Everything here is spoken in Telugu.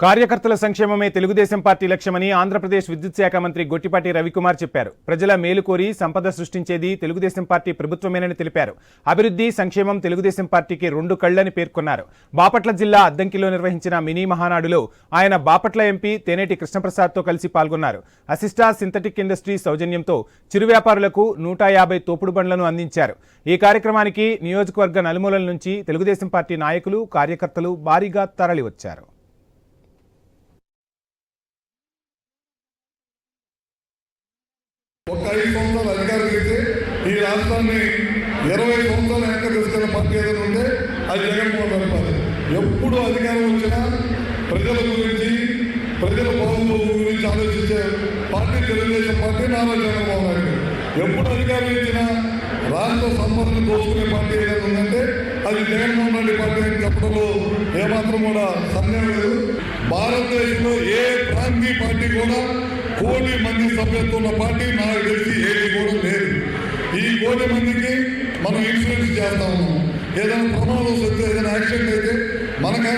కార్యకర్తల సంక్షేమమే తెలుగుదేశం పార్టీ లక్ష్యమని ఆంధ్రప్రదేశ్ విద్యుత్ శాఖ మంత్రి గొట్టిపాటి రవికుమార్ చెప్పారు. ప్రజల మేలు కోరి సంపద సృష్టించేది తెలుగుదేశం పార్టీ ప్రభుత్వమేనని తెలిపారు. అభివృద్ధి, సంక్షేమం తెలుగుదేశం పార్టీకి రెండు కళ్లని పేర్కొన్నారు. బాపట్ల జిల్లా అద్దంకిలో నిర్వహించిన మినీ మహానాడులో ఆయన బాపట్ల ఎంపీ తేనేటి కృష్ణప్రసాద్తో కలిసి పాల్గొన్నారు. అసిస్టా సింథటిక్ ఇండస్ట్రీ సౌజన్యంతో చిరు వ్యాపారులకు 150 తోపుడు బండ్లను అందించారు. ఈ కార్యక్రమానికి నియోజకవర్గ నలుమూలల నుంచి తెలుగుదేశం పార్టీ నాయకులు, కార్యకర్తలు భారీగా తరలివచ్చారు. ఒక 5 సంవత్సరాలు అధికారం చేస్తే ఈ రాష్ట్రాన్ని 20 సంవత్సరాలు వెనక తీసుకున్న పార్టీ ఏదైనా ఉంటే అది జగన్మోహన్ రెడ్డి పార్టీ. ఎప్పుడు అధికారం వచ్చినా ప్రజల గురించి, ప్రజల బాగోగుల గురించి ఆలోచించే పార్టీ తెలుగుదేశం పార్టీ, నారా చంద్రబాబు నాయుడు. ఎప్పుడు అధికారం ఇచ్చినా రాష్ట్ర సంపదను దోచుకునే పార్టీ ఏదైనా ఉందంటే అది జగన్మోహన్ రెడ్డి పార్టీ అని చెప్పడంలో ఏమాత్రం కూడా సందేహం లేదు. భారతదేశంలో ఏ ప్రాంతీయ పార్టీ కూడా 1 కోటి మంది సభ్యత్వం ఉన్న పార్టీ నాకు తెలిసి ఏది కూడా లేదు. ఈ 1 కోటి మందికి మనం ఇన్సూరెన్స్ చేస్తా ఉన్నాం. ఏదైనా ప్రమాదం వస్తే, ఏదైనా యాక్సిడెంట్ అయితే మనకు